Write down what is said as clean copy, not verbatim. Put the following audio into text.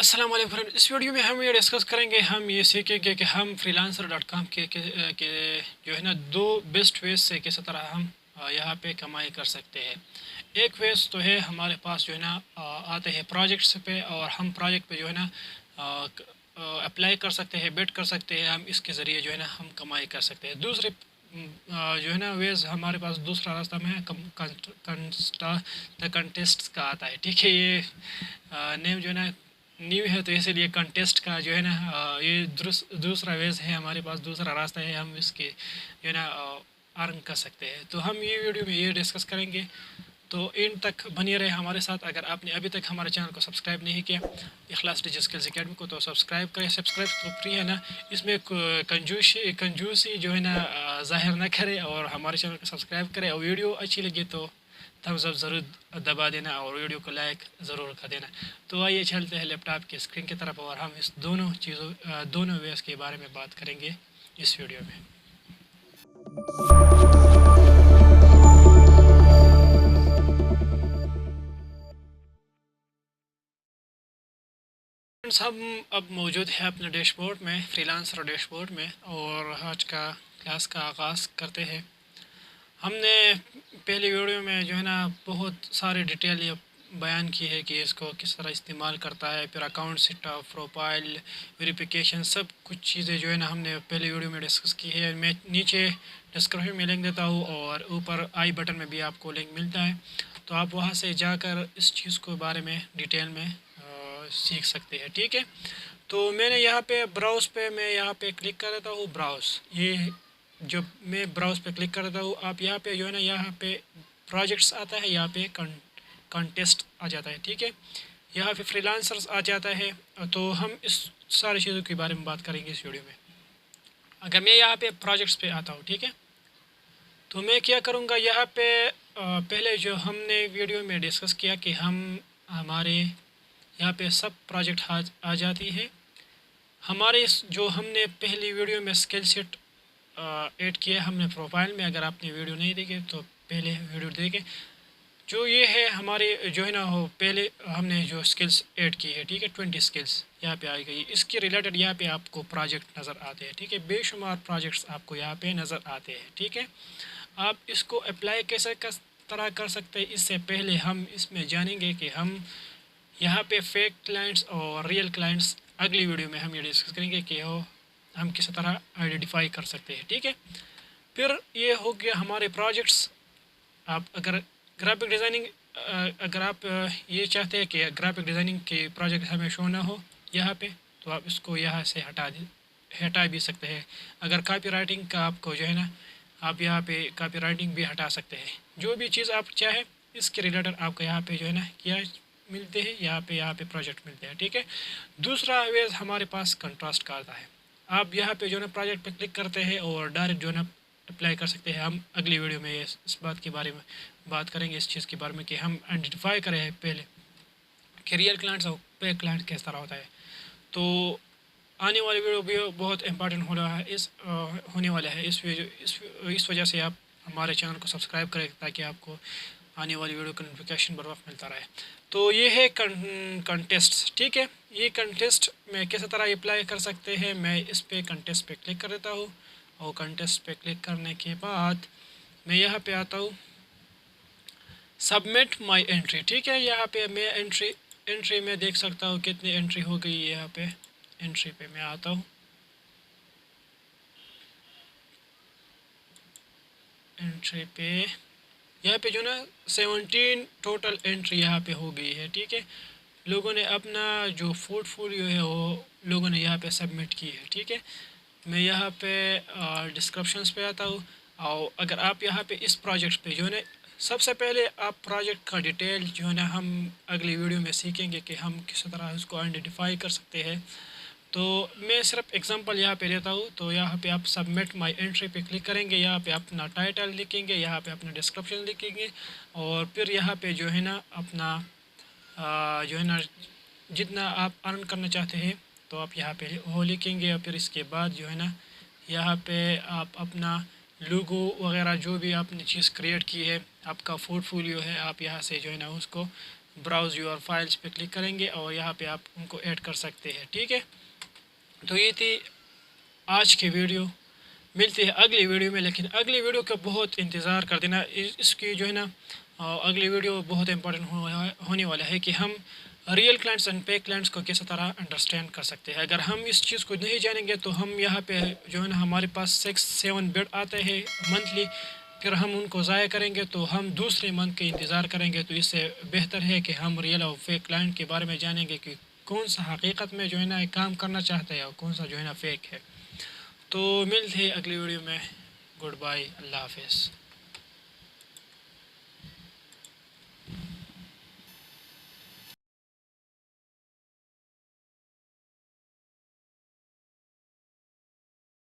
अस्सलाम वालेकुम फ्रेंड। इस वीडियो में हम ये डिस्कस करेंगे, हम ये सीखेंगे कि हम freelancer.com के जो है ना दो बेस्ट वेज से किस तरह हम यहाँ पे कमाई कर सकते हैं। एक वेज तो है हमारे पास जो है ना आते हैं प्रोजेक्ट्स पे और हम प्रोजेक्ट पे जो है ना अप्लाई कर सकते हैं, बेट कर सकते हैं, हम इसके ज़रिए जो है ना हम कमाई कर सकते हैं। दूसरे जो है ना वेज हमारे पास दूसरा रास्ता में कंटेस्ट का आता है। ठीक है, ये नेम जो है ना न्यू है तो इसीलिए कंटेस्ट का जो है ना ये दूसरा वेज है हमारे पास, दूसरा रास्ता है, हम इसके जो है ना अर्न कर सकते हैं। तो हम ये वीडियो में ये डिस्कस करेंगे, तो इन तक बने रहे हमारे साथ। अगर आपने अभी तक हमारे चैनल को सब्सक्राइब नहीं किया इखलास डिजिटल स्किल्स अकेडमी को, तो सब्सक्राइब करें। सब्सक्राइब तो फ्री है ना, इसमें कंजूसी जो है ना ज़ाहिर ना करें और हमारे चैनल को सब्सक्राइब करें। और वीडियो अच्छी लगे तो थम्स अप ज़रूर दबा देना और वीडियो को लाइक ज़रूर कर देना। तो आइए चलते हैं लैपटॉप की स्क्रीन की तरफ और हम इस दोनों वेज के बारे में बात करेंगे इस वीडियो में। हम अब मौजूद है अपने डैशबोर्ड में, फ्रीलांसर डैशबोर्ड में, और आज का क्लास का आगाज़ करते हैं। हमने पहली वीडियो में जो है ना बहुत सारे डिटेल ये बयान की है कि इसको किस तरह इस्तेमाल करता है, फिर अकाउंट सेटअप, प्रोफाइल वेरिफिकेशन, सब कुछ चीज़ें जो है ना हमने पहले वीडियो में डिस्कस की है। मैं नीचे डिस्क्रिप्शन में लिंक देता हूँ और ऊपर आई बटन में भी आपको लिंक मिलता है, तो आप वहाँ से जाकर इस चीज़ को बारे में डिटेल में सीख सकते हैं। ठीक है, तो मैंने यहाँ पे ब्राउज़ पे मैं यहाँ पे क्लिक कर देता हूँ। ब्राउज़, ये जब मैं ब्राउज़ पे क्लिक करता हूँ, आप यहाँ पे जो है ना यहाँ पे प्रोजेक्ट्स आता है, यहाँ पे कंटेस्ट आ जाता है। ठीक है, यहाँ पे फ्रीलांसर्स आ जाता है। तो हम इस सारी चीज़ों के बारे में बात करेंगे इस वीडियो में। अगर मैं यहाँ पे प्रोजेक्ट्स पे आता हूँ, ठीक है, तो मैं क्या करूँगा, यहाँ पे पहले जो हमने वीडियो में डिस्कस किया कि हमारे यहाँ पे सब प्रोजेक्ट आ जाती है हमारे जो हमने पहली वीडियो में स्किल सेट ऐड किया हमने प्रोफाइल में। अगर आपने वीडियो नहीं देखे तो पहले वीडियो देखें। जो ये है हमारे जो है ना हो पहले हमने जो स्किल्स ऐड की है, ठीक है, 20 स्किल्स यहाँ पे आई गई। इसके रिलेटेड यहाँ पे आपको प्रोजेक्ट नज़र आते हैं। ठीक है, बेशुमार प्रोजेक्ट्स आपको यहाँ पे नज़र आते हैं। ठीक है, आप इसको अप्लाई कैसे तरह कर सकते हैं, इससे पहले हम इसमें जानेंगे कि हम यहाँ पे फेक क्लाइंट्स और रियल क्लाइंट्स अगली वीडियो में हम ये डिस्कस करेंगे कि हम किस तरह आइडेंटिफाई कर सकते हैं। ठीक है, फिर ये हो गया हमारे प्रोजेक्ट्स। आप अगर ग्राफिक डिज़ाइनिंग अगर आप ये चाहते हैं कि ग्राफिक डिज़ाइनिंग के प्रोजेक्ट हमें शो ना हो यहाँ पे, तो आप इसको यहाँ से हटा भी सकते हैं। अगर कॉपी राइटिंग का आपको जो है ना, आप यहाँ पे कॉपी राइटिंग भी हटा सकते हैं। जो भी चीज़ आप चाहे इसके रिलेटेड आपको यहाँ पे जो है ना क्या मिलते हैं, यहाँ पे प्रोजेक्ट मिलते हैं। ठीक है, दूसरा वेज हमारे पास कंट्रास्ट का आता है। आप यहाँ पे जो है ना प्रोजेक्ट पे क्लिक करते हैं और डायरेक्ट जो है ना अप्लाई कर सकते हैं। हम अगली वीडियो में इस बात के बारे में बात करेंगे, इस चीज़ के बारे में कि हम आइडेंटिफाई करें पहले कि रियल क्लाइंट्स और फेक क्लाइंट किस तरह होता है। तो आने वाली वीडियो भी बहुत इंपॉर्टेंट होने वाला है। इस वजह से आप हमारे चैनल को सब्सक्राइब करें ताकि आपको आने वाली वीडियो का नोटिफिकेशन बर वक्त मिलता रहे। तो ये है कंटेस्ट। ठीक है, ये कंटेस्ट में किस तरह अप्लाई कर सकते हैं, मैं इस पे कंटेस्ट पे क्लिक कर देता हूँ और कंटेस्ट पे क्लिक करने के बाद मैं यहाँ पे आता हूँ सबमिट माय एंट्री। ठीक है, यहाँ पे मैं एंट्री में देख सकता हूँ कितनी एंट्री हो गई है। यहाँ पे एंट्री पे मैं आता हूँ, एंट्री पे यहाँ पे जो ना 17 टोटल एंट्री यहाँ पे हो गई है। ठीक है, लोगों ने अपना जो पोर्टफोलियो है वो लोगों ने यहाँ पे सबमिट की है। ठीक है, मैं यहाँ पे डिस्क्रिप्शंस पे आता हूँ और अगर आप यहाँ पे इस प्रोजेक्ट पे जो है ना, सबसे पहले आप प्रोजेक्ट का डिटेल जो है ना हम अगली वीडियो में सीखेंगे कि हम किस तरह उसको आइडेंटिफाई कर सकते हैं। तो मैं सिर्फ एग्जांपल यहाँ पे देता हूँ। तो यहाँ पे आप सबमिट माय एंट्री पे क्लिक करेंगे, यहाँ पे अपना टाइटल लिखेंगे, यहाँ पे अपना डिस्क्रिप्शन लिखेंगे और फिर यहाँ पे जो है ना अपना जो है ना जितना आप अर्न करना चाहते हैं तो आप यहाँ पे वो लिखेंगे। और फिर इसके बाद जो है ना यहाँ पे आप अपना लोगो वगैरह जो भी आपने चीज़ क्रिएट की है, आपका पोर्टफोलियो है, आप यहाँ से जो है ना उसको براؤز یور فائلز پہ کلک کریں گے اور یہاں پہ آپ ان کو ایڈ کر سکتے ہیں. ٹھیک ہے، تو یہ تھی آج کی ویڈیو. ملتی ہے اگلی ویڈیو میں، لیکن اگلی ویڈیو کا بہت انتظار کر دینا. اس کی جو ہے نا اگلی ویڈیو بہت امپورٹنٹ ہونے والا ہے کہ ہم real clients and pay clients کو کس طرح انڈرسٹینڈ کر سکتے ہیں. اگر ہم اس چیز کو نہیں جانیں گے تو ہم یہاں پہ جو ہے نا ہمارے پاس 6-7 بڈ آتے ہیں منتھلی، پھر ہم ان کو ضائع کریں گے تو ہم دوسرے منتھ کے انتظار کریں گے. تو اس سے بہتر ہے کہ ہم ریئل اور فیک کلائنٹ کے بارے میں جانیں گے کہ کون سا حقیقت میں جو ہے نا کام کرنا چاہتا ہے اور کون سا جو ہے نا فیک ہے. تو ملتے ہیں اگلی ویڈیو میں. گڈ بائی، اللہ حافظ.